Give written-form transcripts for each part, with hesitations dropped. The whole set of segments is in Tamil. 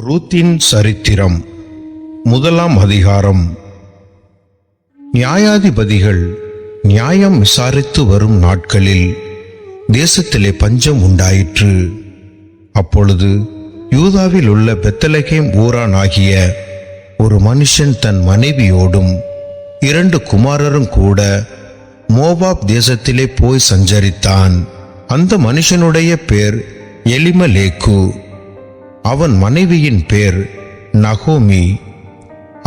ரூத்தின் சரித்திரம் முதலாம் அதிகாரம். நியாயாதிபதிகள் நியாயம் விசாரித்து வரும் நாட்களில் தேசத்திலே பஞ்சம் உண்டாயிற்று. அப்பொழுது யூதாவில் உள்ள பெத்லகேம் ஊரான் ஆகிய ஒரு மனுஷன் தன் மனைவியோடும் 2 குமாரரும் கூட மோவாப் தேசத்திலே போய் சஞ்சரித்தான். அந்த மனுஷனுடைய பேர் எலிமலேக்கு. அவன் மனைவியின் பேர் நகோமி.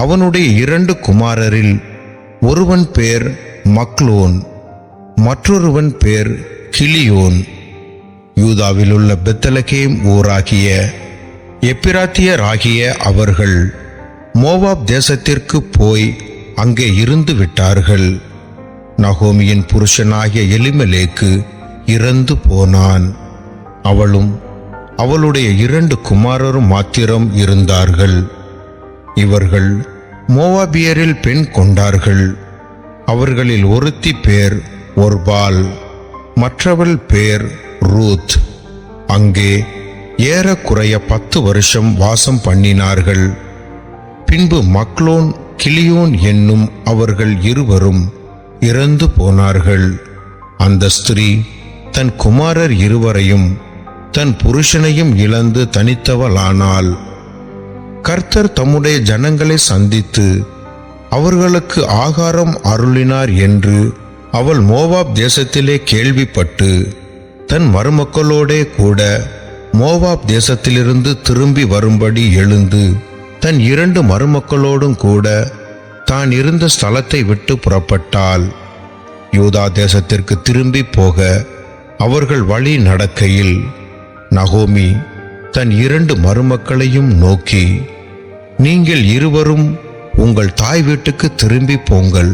அவனுடைய 2 குமாரரில் ஒருவன் பேர் மக்லோன், மற்றொருவன் பேர் கிலியோன். யூதாவில் உள்ள பெத்லகேம் ஊராகிய எப்பிராத்தியராகிய அவர்கள் மோவாப் தேசத்திற்கு போய் அங்கே இருந்து விட்டார்கள். நகோமியின் புருஷனாகிய எலிமெலேக்கு இறந்து போனான். அவளும் அவளுடைய 2 குமாரரும் மாத்திரம் இருந்தார்கள். இவர்கள் மோவாபியரில் பெண் கொண்டார்கள். அவர்களில் ஒருத்தி பேர் ஒர்பால், மற்றவள் பேர் ரூத். அங்கே ஏறக்குறைய 10 வருஷம் வாசம் பண்ணினார்கள். பின்பு மக்லோன், கிலியோன் என்னும் அவர்கள் இருவரும் இறந்து போனார்கள். அந்த ஸ்திரீ தன் குமாரர் இருவரையும் தன் புருஷனையும் இழந்து தனித்தவளானாள். கர்த்தர் தம்முடைய ஜனங்களை சந்தித்து அவர்களுக்கு ஆகாரம் அருளினார் என்று அவள் மோவாப் தேசத்திலே கேள்விப்பட்டு தன் மருமக்களோடே கூட மோவாப் தேசத்திலிருந்து திரும்பி வரும்படி எழுந்து தன் 2 மருமக்களோடும் கூட தான் இருந்த ஸ்தலத்தை விட்டு புறப்பட்டாள். யூதா தேசத்திற்கு திரும்பி போக அவர்கள் வழி நடக்கையில் நகோமி தன் 2 மருமக்களையும் நோக்கி, நீங்கள் இருவரும் உங்கள் தாய் வீட்டுக்கு திரும்பி போங்கள்.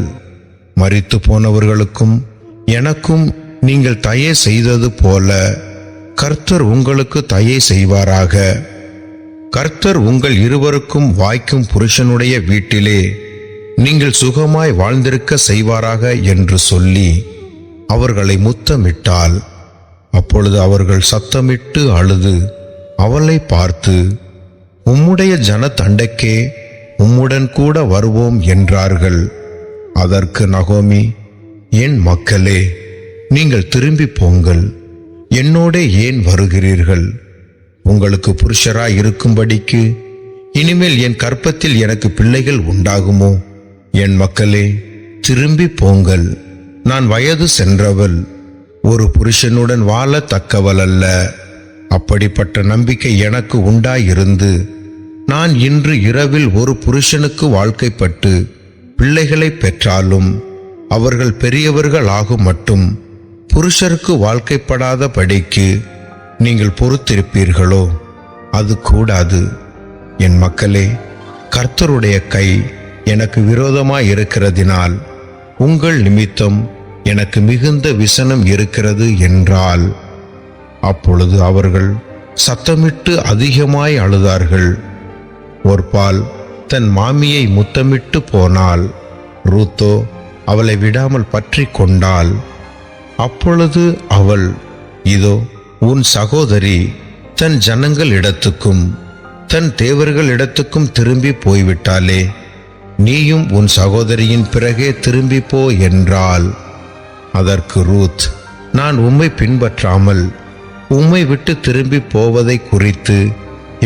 மரித்து போனவர்களுக்கும் எனக்கும் நீங்கள் தயை செய்தது போல கர்த்தர் உங்களுக்கு தயை செய்வாராக. கர்த்தர் உங்கள் இருவருக்கும் வாய்க்கும் புருஷனுடைய வீட்டிலே நீங்கள் சுகமாய் வாழ்ந்திருக்க செய்வாராக என்று சொல்லி அவர்களை முத்தமிட்டாள். அப்பொழுது அவர்கள் சத்தமிட்டு அழுது அவளை பார்த்து, உம்முடைய ஜன தண்டைக்கே உம்முடன் கூட வருவோம் என்றார்கள். அதற்கு நகோமி, என் மக்களே, நீங்கள் திரும்பி போங்கள். என்னோடே ஏன் வருகிறீர்கள்? உங்களுக்கு புருஷராய் இருக்கும்படிக்கு இனிமேல் என் கற்பத்தில் எனக்கு பிள்ளைகள் உண்டாகுமோ? என் மக்களே, திரும்பி போங்கள். நான் வயது சென்றவள், ஒரு புருஷனுடன் வாழத்தக்கவள் அல்ல. அப்படிப்பட்ட நம்பிக்கை எனக்கு உண்டாயிருந்து நான் இன்று இரவில் ஒரு புருஷனுக்கு வாழ்க்கைப்பட்டு பிள்ளைகளை பெற்றாலும் அவர்கள் பெரியவர்கள் ஆகும் மட்டும் புருஷருக்கு வாழ்க்கைப்படாத படிக்கு நீங்கள் பொறுத்திருப்பீர்களோ? அது கூடாது. என் மக்களே, கர்த்தருடைய கை எனக்கு விரோதமாய் இருக்கிறதினால் உங்கள் நிமித்தம் எனக்கு மிகுந்த விசனம் இருக்கிறது என்றால். அப்பொழுது அவர்கள் சத்தமிட்டு அதிகமாய் அழுதார்கள். ஒர்பால் தன் மாமியை முத்தமிட்டு போனாள். ரூத்தோ அவளை விடாமல் பற்றி கொண்டாள். அப்பொழுது அவள், இதோ உன் சகோதரி தன் ஜனங்கள் இடத்துக்கும் தன் தேவர்கள் இடத்துக்கும் திரும்பி போய்விட்டாளே, நீயும் உன் சகோதரியின் பிறகே திரும்பி போ என்றாள். அதற்கு ரூத், நான் உம்மை பின்பற்றாமல் உம்மை விட்டு திரும்பி போவதை குறித்து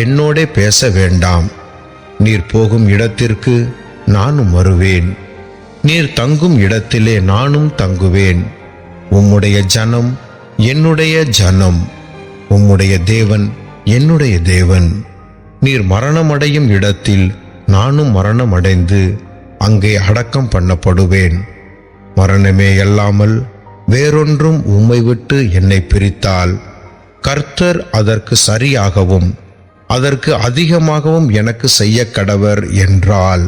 என்னோடே பேச வேண்டாம். நீர் போகும் இடத்திற்கு நானும் வருவேன், நீர் தங்கும் இடத்திலே நானும் தங்குவேன். உம்முடைய ஜனம் என்னுடைய ஜனம், உம்முடைய தேவன் என்னுடைய தேவன். நீர் மரணமடையும் இடத்தில் நானும் மரணமடைந்து அங்கே அடக்கம் பண்ணப்படுவேன். மரணமே அல்லாமல் வேறொன்றும் உம்மை விட்டு என்னை பிரித்தால் கர்த்தர் அதற்கு சரியாகவும் அதற்கு அதிகமாகவும் எனக்கு செய்ய கடவர் என்றாள்.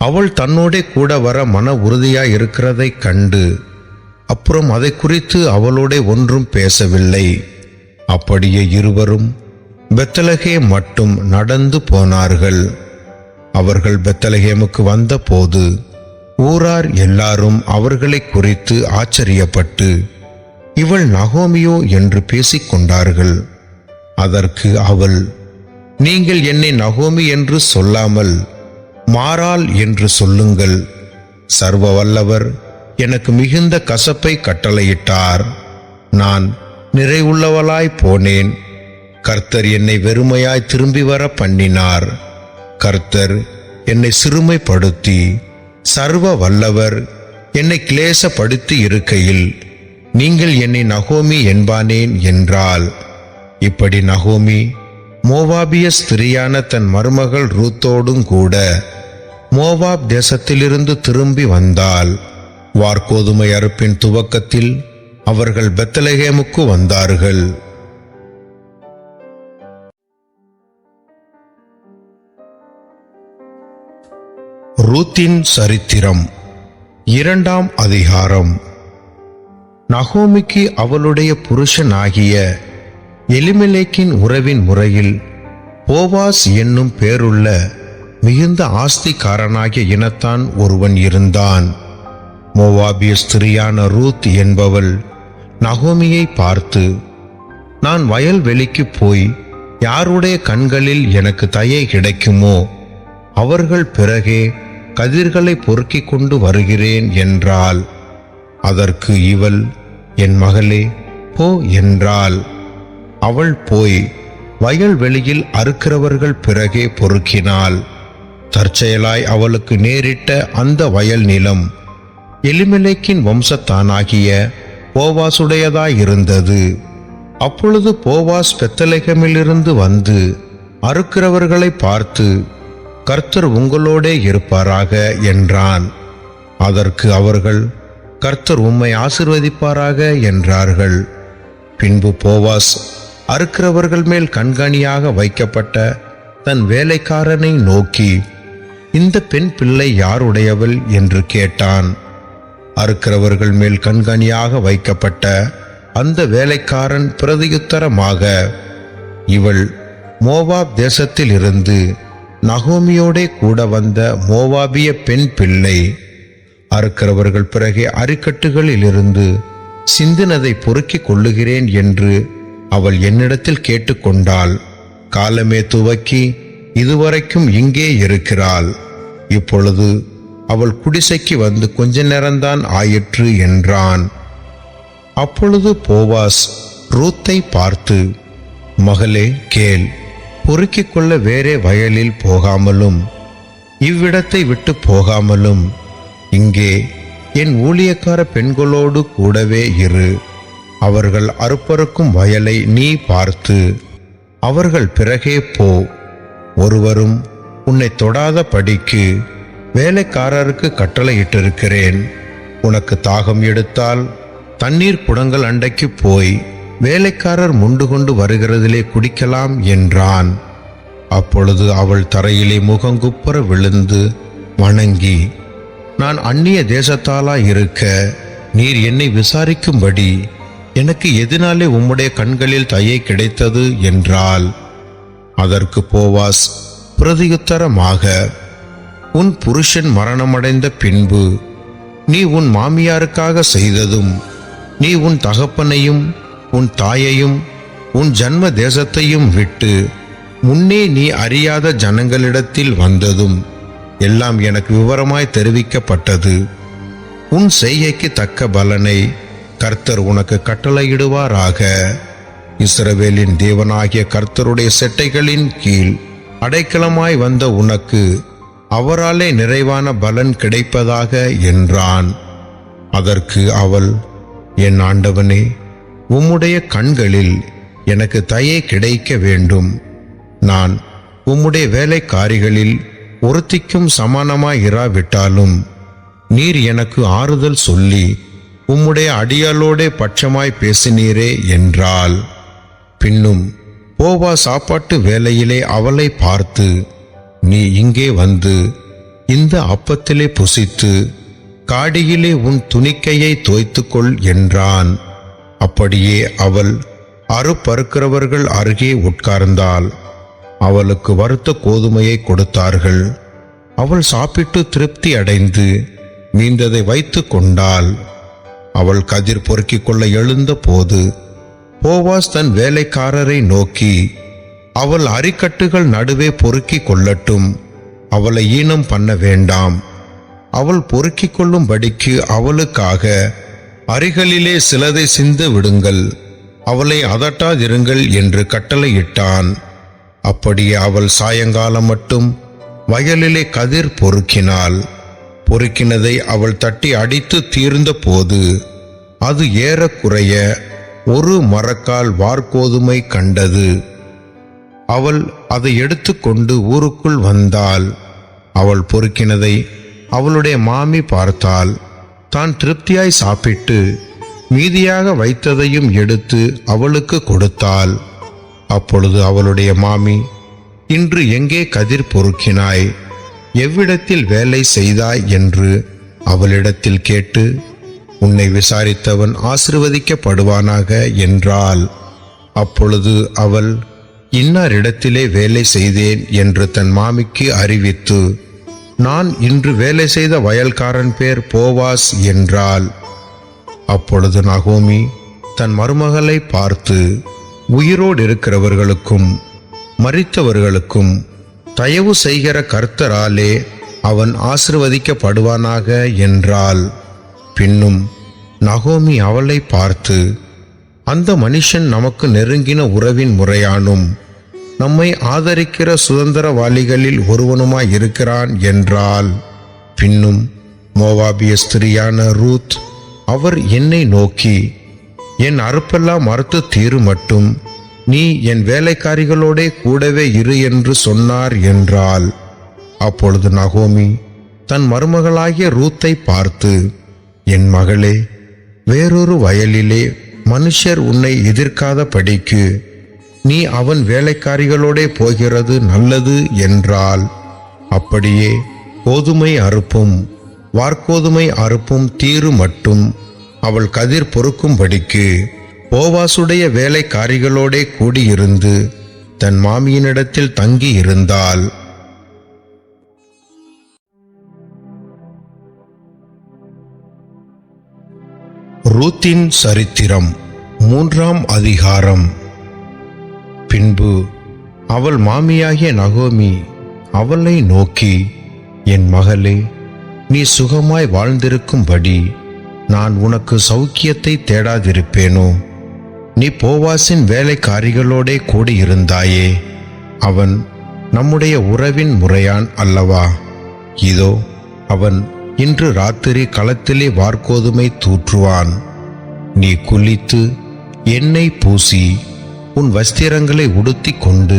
அவள் தன்னோடே கூட வர மன உறுதியாய் இருக்கிறதை கண்டு அப்புறம் அதை குறித்து அவளோடே ஒன்றும் பேசவில்லை. அப்படியே இருவரும் பெத்லகேம் மட்டும் நடந்து போனார்கள். அவர்கள் பெத்லகேமுக்கு வந்த போது ஊரார் எல்லாரும் அவர்களை குறித்து ஆச்சரியப்பட்டு, இவள் நகோமியோ என்று பேசிக்கொண்டார்கள். அதற்கு அவள், நீங்கள் என்னை நகோமி என்று சொல்லாமல் மாறாள் என்று சொல்லுங்கள். சர்வ வல்லவர் எனக்கு மிகுந்த கசப்பை கட்டளையிட்டார். நான் நிறைவுள்ளவளாய் போனேன். கர்த்தர் என்னை வெறுமையாய் திரும்பி வர பண்ணினார். கர்த்தர் என்னை சிறுமைப்படுத்தி சர்வ வல்லவர் என்னை கிளேசப்படுத்தி இருக்கையில் நீங்கள் என்னை நகோமி என்பானேன் என்றாள். இப்படி நகோமி மோவாபிய ஸ்திரியான தன் மருமகள் ரூத்தோடும் கூட மோவாப் தேசத்திலிருந்து திரும்பி வந்தாள். வார்கோதுமை அறுப்பின் துவக்கத்தில் அவர்கள் பெத்லகேமுக்கு வந்தார்கள். ரூத்தின் சரித்திரம் 2ஆம் அதிகாரம். நகோமிக்கு அவளுடைய புருஷனாகிய எலிமெலேக்கின் உறவின் முறையில் போவாஸ் என்னும் பேருள்ள மிகுந்த ஆஸ்திக்காரனாகிய இனத்தான் ஒருவன் இருந்தான். மோவாபிய ஸ்திரியான ரூத் என்பவள் நகோமியை பார்த்து, நான் வயல்வெளிக்கு போய் யாருடைய கண்களில் எனக்கு தயை கிடைக்குமோ அவர்கள் பிறகே கதிர்களை பொறுக்கிக் கொண்டு வருகிறேன் என்றாள். அதற்கு இவள், என் மகளே போ என்றாள். அவள் போய் வயல்வெளியில் அறுக்கிறவர்கள் பிறகே பொறுக்கினாள். தற்செயலாய் அவளுக்கு நேரிட்ட அந்த வயல் நிலம் எலிமெலேக்கின் வம்சத்தானாகிய போவாசுடையதாயிருந்தது. அப்பொழுது போவாஸ் பெத்லகேமிலிருந்து வந்து அறுக்கிறவர்களை பார்த்து, கர்த்தர் உங்களோடே இருப்பாராக என்றான். அதற்கு அவர்கள், கர்த்தர் உம்மை ஆசீர்வதிப்பாராக என்றார்கள். பின்பு போவாஸ் அறுக்கிறவர்கள் மேல் கண்காணியாக வைக்கப்பட்ட தன் வேலைக்காரனை நோக்கி, இந்த பெண் பிள்ளை யாருடையவள் என்று கேட்டான். அறுக்கிறவர்கள் மேல் கண்காணியாக வைக்கப்பட்ட அந்த வேலைக்காரன் பிரதியுத்தரமாக, இவள் மோவாப் தேசத்தில் இருந்து நகோமியோடே கூட வந்த மோவாபிய பெண் பிள்ளை. அறுக்கிறவர்கள் பிறகே அரிக்கட்டுகளிலிருந்து சிந்தினதை பொறுக்கிக் கொள்ளுகிறேன் என்று அவள் என்னிடத்தில் கேட்டுக்கொண்டாள். காலமே துவக்கி இதுவரைக்கும் இங்கே இருக்கிறாள். இப்பொழுது அவள் குடிசைக்கு வந்து கொஞ்ச நேரம்தான் ஆயிற்று என்றான். அப்பொழுது போவாஸ் ரூத்தை பார்த்து, மகளே கேள், பொறுக்கிக் கொள்ள வேறே வயலில் போகாமலும் இவ்விடத்தை விட்டு போகாமலும் இங்கே என் ஊழியக்கார பெண்களோடு கூடவே இரு. அவர்கள் அறுப்பறுக்கும் வயலை நீ பார்த்து அவர்கள் பிறகே போ. ஒருவரும் உன்னை தொடாத படிக்கு வேலைக்காரருக்கு கட்டளையிட்டிருக்கிறேன். உனக்கு தாகம் எடுத்தால் தண்ணீர் குடங்கள் அண்டைக்கு போய் வேலைக்காரர் முண்டு கொண்டு வருகிறதிலே குடிக்கலாம் என்றான். அப்பொழுது அவள் தரையிலே முகங்குப்புற விழுந்து வணங்கி, நான் அந்நிய தேசத்தாலா இருக்க நீர் என்னை விசாரிக்கும்படி எனக்கு எதனாலே உம்முடைய கண்களில் தயை கிடைத்தது என்றாள். அதற்கு போவாஸ் பிரதியுத்தரமாக, உன் புருஷன் மரணமடைந்த பின்பு நீ உன் மாமியாருக்காக செய்ததும், நீ உன் தகப்பனையும் உன் தாயையும் உன் ஜன்ம தேசத்தையும் விட்டு முன்னே நீ அறியாத ஜனங்களிடத்தில் வந்ததும் எல்லாம் எனக்கு விவரமாய் தெரிவிக்கப்பட்டது. உன் செய்கைக்கு தக்க பலனை கர்த்தர் உனக்கு கட்டளையிடுவாராக. இஸ்ரவேலின் தேவனாகிய கர்த்தருடைய செட்டைகளின் கீழ் அடைக்கலமாய் வந்த உனக்கு அவராலே நிறைவான பலன் கிடைப்பதாக என்றான். அதற்கு அவள், என் ஆண்டவனே, உம்முடைய கண்களில் எனக்கு தயை கிடைக்க வேண்டும். நான் உம்முடைய வேலைக்காரிகளில் ஒருத்திக்கும் சமானமாயிராவிட்டாலும் நீர் எனக்கு ஆறுதல் சொல்லி உம்முடைய அடியாளோடே பட்சமாய் பேசினீரே என்றாள். பின்னும் போவா சாப்பாட்டு வேளையிலே அவளை பார்த்து, நீ இங்கே வந்து இந்த அப்பத்திலே புசித்து காடியிலே உன் துணிக்கையை தோய்த்துக்கொள் என்றான். அப்படியே அவள் அறுப்பறுக்கிறவர்கள் அருகே உட்கார்ந்தாள். அவளுக்கு வறுத்த கோதுமையை கொடுத்தார்கள். அவள் சாப்பிட்டு திருப்தி அடைந்து மீந்ததை வைத்து கொண்டாள். அவள் கதிர் பொறுக்கிக் கொள்ள எழுந்த போது போவாஸ் தன் வேலைக்காரரை நோக்கி, அவள் அரிக்கட்டுகள் நடுவே பொறுக்கிக் கொள்ளட்டும், அவளை ஈனம் பண்ண வேண்டாம். அவள் பொறுக்கிக் கொள்ளும்படிக்கு அவளுக்காக அரிகளிலே சிலதை சிந்து விடுங்கள், அவளை அதட்டாதிருங்கள் என்று கட்டளையிட்டான். அப்படியே அவள் சாயங்காலம் மட்டும் வயலிலே கதிர் பொறுக்கினாள். பொறுக்கினதை அவள் தட்டி அடித்து தீர்ந்த போது அது ஏறக்குறைய ஒரு மரக்கால் வார்கோதுமை கண்டது. அவள் அதை எடுத்துக்கொண்டு ஊருக்குள் வந்தாள். அவள் பொறுக்கினதை அவளுடைய மாமி பார்த்தாள். தான் திருப்தியாய் சாப்பிட்டு மீதியாக வைத்ததையும் எடுத்து அவளுக்கு கொடுத்தாள். அப்பொழுது அவளுடைய மாமி, இன்று எங்கே கதிர் பொறுக்கினாய், எவ்விடத்தில் வேலை செய்தாய் என்று அவளிடத்தில் கேட்டு, உன்னை விசாரித்தவன் ஆசீர்வதிக்கப்படுவானாக என்றாள். அப்பொழுது அவள், இன்னாரிடத்திலே வேலை செய்தேன் என்று தன் மாமிக்கு அறிவித்து, நான் இன்று வேலை செய்த வயல்காரன் பேர் போவாஸ் என்றாள். அப்பொழுது நகோமி தன் மருமகளை பார்த்து, உயிரோடு இருக்கிறவர்களுக்கும் மரித்தவர்களுக்கும் தயவு செய்கிற கர்த்தராலே அவன் ஆசீர்வதிக்கப்படுவானாக என்றாள். பின்னும் நகோமி அவளை பார்த்து, அந்த மனுஷன் நமக்கு நெருங்கின உறவின் முறையானும் நம்மை ஆதரிக்கிற சுதந்திரவாளிகளில் ஒருவனுமாய் இருக்கிறான் என்றாள். பின்னும் மோவாபிய ஸ்திரியான ரூத், அவர் என்னை நோக்கி, என் அறுப்பெல்லாம் அறுத்து தீரு மட்டும் நீ என் வேலைக்காரிகளோடே கூடவே இரு என்று சொன்னார் என்றாள். அப்பொழுது நகோமி தன் மருமகளாகிய ரூத்தை பார்த்து, என் மகளே, வேறொரு வயலிலே மனுஷர் உன்னை எதிர்க்காத படிக்கு நீ அவன் வேலைக்காரிகளோடே போகிறது நல்லது என்றாள். அப்படியே கோதுமை அறுப்பும் வார்கோதுமை அறுப்பும் தீரு மட்டும் அவள் கதிர் பொறுக்கும்படிக்கு போவாசுடைய வேலைக்காரிகளோடே கூடியிருந்து தன் மாமியினிடத்தில் தங்கி இருந்தாள். ரூத்தின் சரித்திரம் 3ஆம் அதிகாரம். பின்பு அவள் மாமியாகிய நகோமி அவளை நோக்கி, என் மகளே, நீ சுகமாய் வாழ்ந்திருக்கும்படி நான் உனக்கு சௌக்கியத்தை தேடாதிருப்பேனோ? நீ போவாசின் வேலைக்காரிகளோடே கூடியிருந்தாயே, அவன் நம்முடைய உறவின் முறையான் அல்லவா? இதோ அவன் இன்று ராத்திரி களத்திலே வார்கோதுமை தூற்றுவான். நீ குளித்து எண்ணெய் பூசி உன் வஸ்திரங்களை உடுத்தி கொண்டு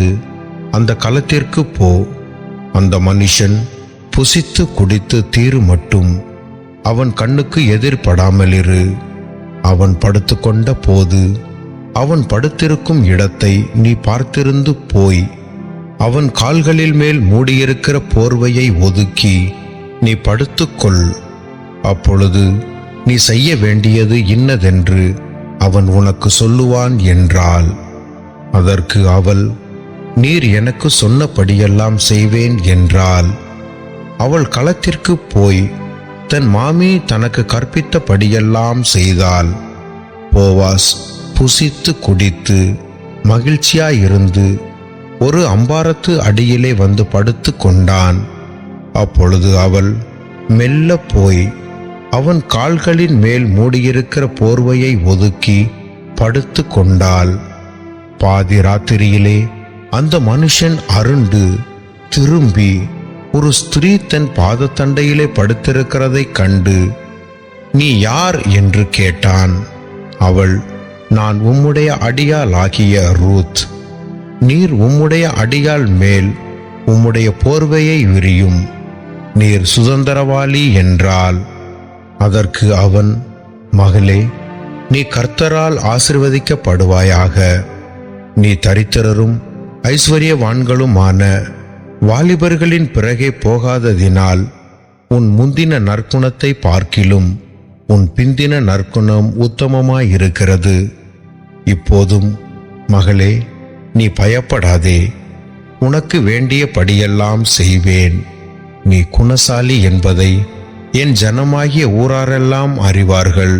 அந்த களத்திற்கு போ. அந்த மனுஷன் புசித்து குடித்து தீரு மட்டும் அவன் கண்ணுக்கு எதிர்படாமலிரு. அவன் படுத்துக்கொண்ட போது அவன் படுத்திருக்கும் இடத்தை நீ பார்த்திருந்து போய் அவன் கால்களில் மேல் மூடியிருக்கிற போர்வையை ஒதுக்கி நீ படுத்துக்கொள். அப்பொழுது நீ செய்ய வேண்டியது இன்னதென்று அவன் உனக்கு சொல்லுவான் என்றாள். அதற்கு அவள், நீர் எனக்கு சொன்னபடியெல்லாம் செய்வேன் என்றாள். அவள் களத்திற்கு போய் தன் மாமி தனக்கு கற்பித்தபடியெல்லாம் செய்தாள். போவாஸ் புசித்து குடித்து மகிழ்ச்சியாயிருந்து ஒரு அம்பாரத்து அடியிலே வந்து படுத்து கொண்டான். அப்பொழுது அவள் மெல்ல போய் அவன் கால்களின் மேல் மூடியிருக்கிற போர்வையை ஒதுக்கி படுத்து கொண்டாள். பாதி ராத்திரியிலே அந்த மனுஷன் அருண்டு திரும்பி ஒரு ஸ்திரீ தன் பாதத்தண்டையிலே படுத்திருக்கிறதை கண்டு, நீ யார் என்று கேட்டான். அவள், நான் உம்முடைய அடியாளாகிய ரூத். நீர் உம்முடைய அடியாள் மேல் உம்முடைய போர்வையை விரியும், நீர் சுதந்திரவாளி என்றாள். அதற்கு அவன், மகளே, நீ கர்த்தரால் ஆசீர்வதிக்கப்படுவாயாக. நீ தரித்திரரும் ஐஸ்வர்யவான்களுமான வாலிபர்களின் பிறகே போகாததினால் உன் முந்தின நற்குணத்தை பார்க்கிலும் உன் பிந்தின நற்குணம் உத்தமமாயிருக்கிறது. இப்போதும் மகளே, நீ பயப்படாதே, உனக்கு வேண்டியபடியெல்லாம் செய்வேன். நீ குணசாலி என்பதை என் ஜனமாகிய ஊராரெல்லாம் அறிவார்கள்.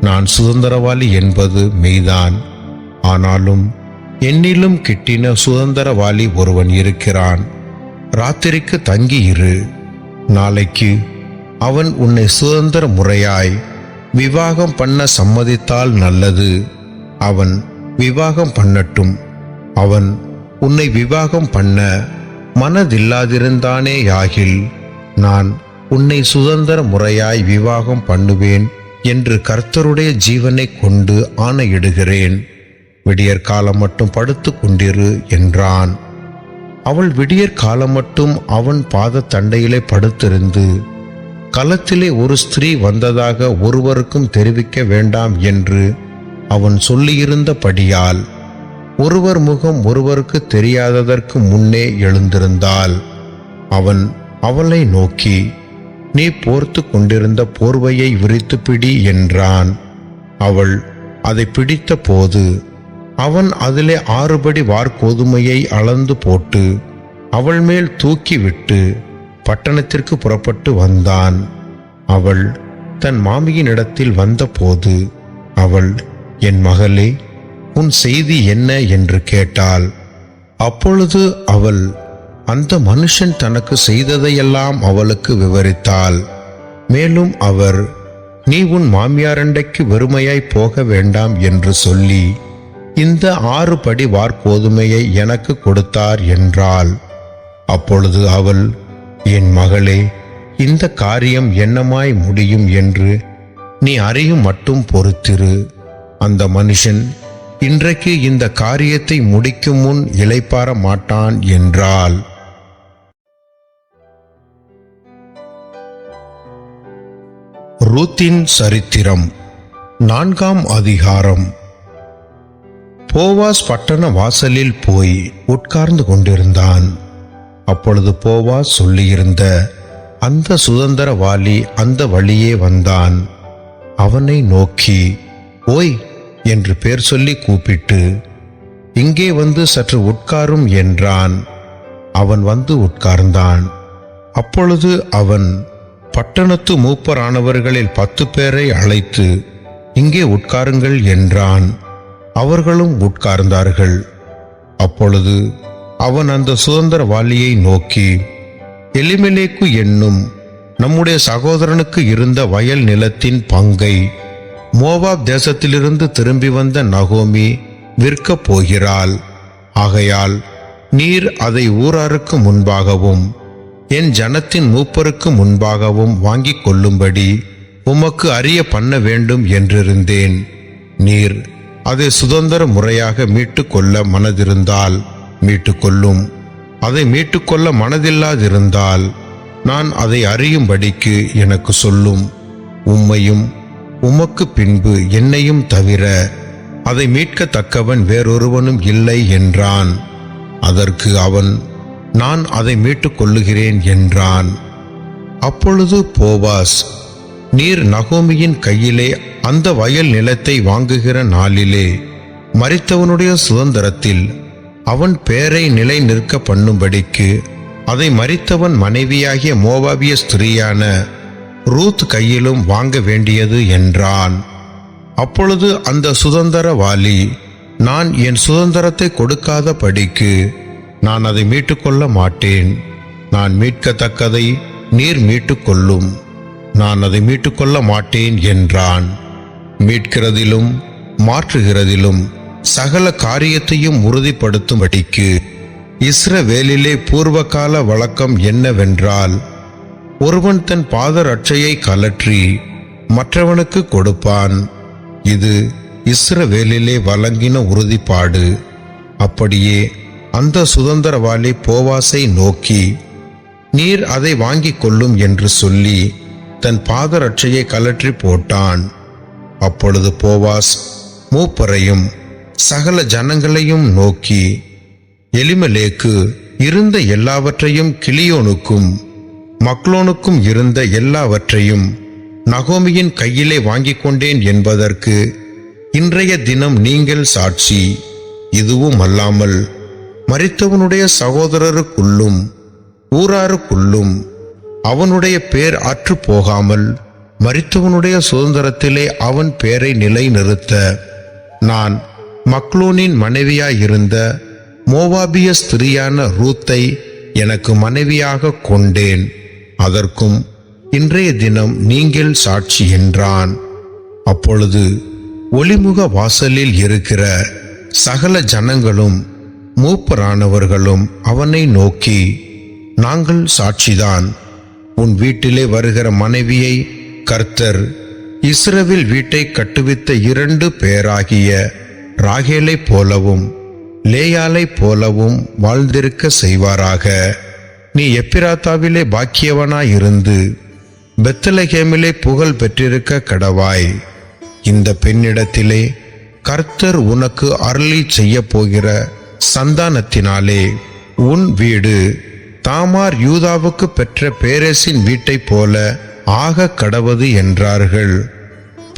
நான் சுதந்திரவாளி என்பது மெய்தான். ஆனாலும் என்னிலும் கிட்டின சுதந்திரவாளி ஒருவன் இருக்கிறான். ராத்திரிக்கு தங்கி இரு. நாளைக்கு அவன் உன்னை சுதந்திர முறையாய் விவாகம் பண்ண சம்மதித்தால் நல்லது. அவன் விவாகம் பண்ணட்டும். அவன் உன்னை விவாகம் பண்ண மனதில்லாதிருந்தானேயாகில் நான் உன்னை சுதந்திர முறையாய் விவாகம் பண்ணுவேன் என்று கர்த்தருடைய ஜீவனை கொண்டு ஆணையிடுகிறேன். விடியற் காலம் மட்டும் படுத்து கொண்டிரு என்றான். அவள் விடியற் காலம் மட்டும் அவன் பாத தண்டையிலே படுத்திருந்து, களத்திலே ஒரு ஸ்திரீ வந்ததாக ஒருவருக்கும் தெரிவிக்க வேண்டாம் என்று அவன் சொல்லியிருந்தபடியால் ஒருவர் முகம் ஒருவருக்கு தெரியாததற்கு முன்னே எழுந்திருந்தாள். அவன் அவளை நோக்கி, நீ போர்த்து கொண்டிருந்த போர்வையை விரித்து பிடி என்றான். அவள் அதை பிடித்த போது அவன் அதிலே 6 படி வார்கோதுமையை அளந்து போட்டு அவள் மேல் தூக்கிவிட்டு பட்டணத்திற்கு புறப்பட்டு வந்தான். அவள் தன் மாமியினிடத்தில் வந்தபோது அவள், என் மகளே, உன் செய்தி என்ன என்று கேட்டாள். அப்பொழுது அவள் அந்த மனுஷன் தனக்கு செய்ததையெல்லாம் அவளுக்கு விவரித்தாள். மேலும் அவர், நீ உன் மாமியாரண்டைக்கு வெறுமையாய் போக வேண்டாம் என்று சொல்லி இந்த 6 படி வார்கோதுமையை எனக்கு கொடுத்தார் என்றாள். அப்பொழுது அவள், என் மகளே, இந்த காரியம் என்னமாய் முடியும் என்று நீ அறியும் மட்டும் பொறுத்திரு. அந்த மனுஷன் இன்றைக்கு இந்த காரியத்தை முடிக்கும் முன் இளைப்பாற மாட்டான் என்றாள். ரூத்தின் சரித்திரம் 4ஆம் அதிகாரம். போவாஸ் பட்டண வாசலில் போய் உட்கார்ந்து கொண்டிருந்தான். அப்பொழுது போவாஸ் சொல்லியிருந்த அந்த சுதந்திரவாளி அந்த வழியே வந்தான். அவனை நோக்கி, ஓய் என்று பேர் சொல்லி கூப்பிட்டு, இங்கே வந்து சற்று உட்காரும் என்றான். அவன் வந்து உட்கார்ந்தான். அப்பொழுது அவன் பட்டணத்து மூப்பரானவர்களில் 10 பேரை அழைத்து, இங்கே உட்காருங்கள் என்றான். அவர்களும் உட்கார்ந்தார்கள். அப்பொழுது அவன் அந்த சுதந்திரவாளியை நோக்கி, எலிமெலேக்கு என்னும் நம்முடைய சகோதரனுக்கு இருந்த வயல் நிலத்தின் பங்கை மோவாப் தேசத்திலிருந்து திரும்பி வந்த நகோமி விற்கப் போகிறாள். ஆகையால் நீர் அதை ஊராருக்கு முன்பாகவும் என் ஜனத்தின் மூப்பருக்கு முன்பாகவும் வாங்கிக் கொள்ளும்படி உமக்கு அறிய பண்ண வேண்டும் என்றிருந்தேன். நீர் அதை சுதந்திர முறையாக மீட்டுக்கொள்ள மனதிருந்தால் மீட்டுக்கொள்ளும். அதை மீட்டுக்கொள்ள மனதில்லாதிருந்தால் நான் அதை அறியும்படிக்கு எனக்கு சொல்லும். உம்மையும் உமக்கு பின்பு என்னையும் தவிர அதை மீட்கத்தக்கவன் வேறொருவனும் இல்லை என்றான். அதற்கு அவன், நான் அதை மீட்டுக் கொள்ளுகிறேன் என்றான். அப்பொழுது போவாஸ், நீர் நகோமியின் கையிலே அந்த வயல் நிலத்தை வாங்குகிற நாளிலே மரித்தவனுடைய சுதந்திரத்தில் அவன் பேரை நிலை நிற்க பண்ணும்படிக்கு அதை மரித்தவன் மனைவியாகிய மோவாபிய ஸ்திரீயான ரூத் கையிலும் வாங்க வேண்டியது என்றான். அப்பொழுது அந்த சுதந்திரவாளி, நான் என் சுதந்திரத்தை கொடுக்காத படிக்கு நான் அதை மீட்டுக்கொள்ள மாட்டேன். நான் மீட்கத்தக்கதை நீர் மீட்டுக்கொள்ளும். நான் அதை மீட்டுக்கொள்ள மாட்டேன் என்றான். மீட்கிறதிலும் மாற்றுகிறதிலும் சகல காரியத்தையும் உறுதிப்படுத்தும்படிக்கு இஸ்ரவேலிலே பூர்வகால வழக்கம் என்னவென்றால், ஒருவன் தன் பாதரட்சையை கலற்றி மற்றவனுக்கு கொடுப்பான். இது இஸ்ரவேலிலே வழங்கின உறுதிப்பாடு. அப்படியே அந்த சுதந்திரவாளி போவாசை நோக்கி, நீர் அதை வாங்கிக் கொள்ளும் என்று சொல்லி தன் பாதரட்சையை கலற்றி போட்டான். அப்பொழுது போவாஸ் மூப்பரையும் சகல ஜனங்களையும் நோக்கி, எலிமெலேக்கு இருந்த எல்லாவற்றையும் கிலியோனுக்கும் மக்லோனுக்கும் இருந்த எல்லாவற்றையும் நகோமியின் கையிலே வாங்கிக் கொண்டேன் என்பதற்கு இன்றைய தினம் நீங்கள் சாட்சி. இதுவும் அல்லாமல் மரித்தவனுடைய சகோதரருக்குள்ளும் ஊராருக்குள்ளும் அவனுடைய பேர் அற்று போகாமல் மரித்தவனுடைய சுதந்திரத்திலே அவன் பேரை நிலைநிறுத்த நான் மக்லோனின் மனைவியாயிருந்த மோவாபிய ஸ்திரியான ரூத்தை எனக்கு மனைவியாக கொண்டேன். அதற்கும் இன்றைய தினம் நீங்கள் சாட்சி என்றான். அப்பொழுது ஒளிமுக வாசலில் இருக்கிற சகல ஜனங்களும் மூப்பரானவர்களும் அவனை நோக்கி, நாங்கள் சாட்சிதான். உன் வீட்டிலே வருகிற மனைவியை கர்த்தர் இஸ்ரவேல் வீட்டை கட்டுவித்த 2 பேராகிய ராகேலைப் போலவும் லேயாளைப் போலவும் வாழ்ந்திருக்க செய்வாராக. நீ எப்பிராத்தாவிலே பாக்கியவனாயிருந்து பெத்லகேமிலே புகழ் பெற்றிருக்க கடவாய். இந்த பெண்ணிடத்திலே கர்த்தர் உனக்கு அருளி செய்ய போகிற சந்தானத்தினாலே உன் வீடு தாமார் யூதாவுக்கு பெற்ற பேரேசின் வீட்டைப் போல ஆக கடவது என்றார்கள்.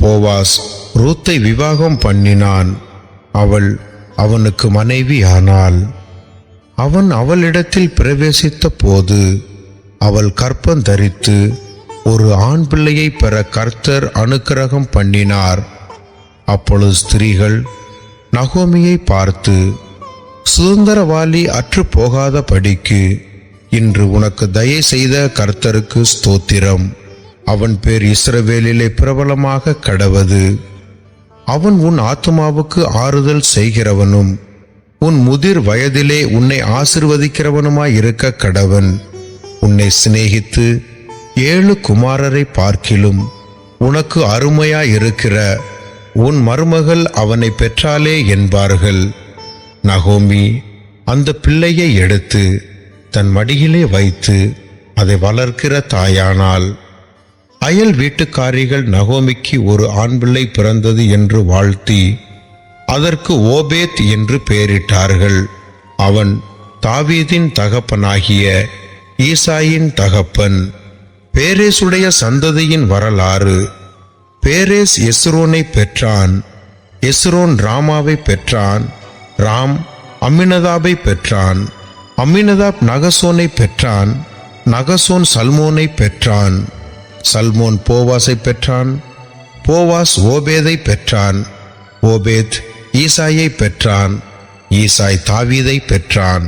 போவாஸ் ரூத்தை விவாகம் பண்ணினான். அவள் அவனுக்கு மனைவி ஆனாள். அவன் அவளிடத்தில் பிரவேசித்த போது அவள் கர்ப்பம் தரித்து ஒரு ஆண் பிள்ளையை பெற கர்த்தர் அனுக்கிரகம் பண்ணினார். அப்பொழுது ஸ்திரீகள் நகோமியை பார்த்து, சுதந்திரவாளி அற்று போகாத படிக்கு இன்று உனக்கு தயை செய்த கர்த்தருக்கு ஸ்தோத்திரம். அவன் பேர் இஸ்ரவேலிலே பிரபலமாக கடவது. அவன் உன் ஆத்துமாவுக்கு ஆறுதல் செய்கிறவனும் உன் முதிர் வயதிலே உன்னை ஆசிர்வதிக்கிறவனுமாயிருக்க கடவன். உன்னை சிநேகித்து 7 குமாரரை பார்க்கிலும் உனக்கு அருமையாயிருக்கிற உன் மருமகள் அவனை பெற்றாளே என்பார்கள். நகோமி அந்த பிள்ளையை எடுத்து தன் மடியிலே வைத்து அதை வளர்க்கிற தாயானாள். அயல் வீட்டுக்காரிகள் நகோமிக்கு ஒரு ஆண் பிள்ளை பிறந்தது என்று வாழ்த்தி அதற்கு ஓபேத் என்று பெயரிட்டார்கள். அவன் தாவீதின் தகப்பனாகிய ஈசாயின் தகப்பன். பேரேசுடைய சந்ததியின் வரலாறு. பேரேஸ் எஸ்ரோனை பெற்றான். எஸ்ரோன் ராமாவை பெற்றான். ராம் அம்மினதாபை பெற்றான். அம்மினதாப் நகசோனை பெற்றான். நகசோன் சல்மோனை பெற்றான். சல்மோன் போவாசை பெற்றான். போவாஸ் ஓபேதை பெற்றான். ஓபேத் ஈசாயை பெற்றான். ஈசாய் தாவீதை பெற்றான்.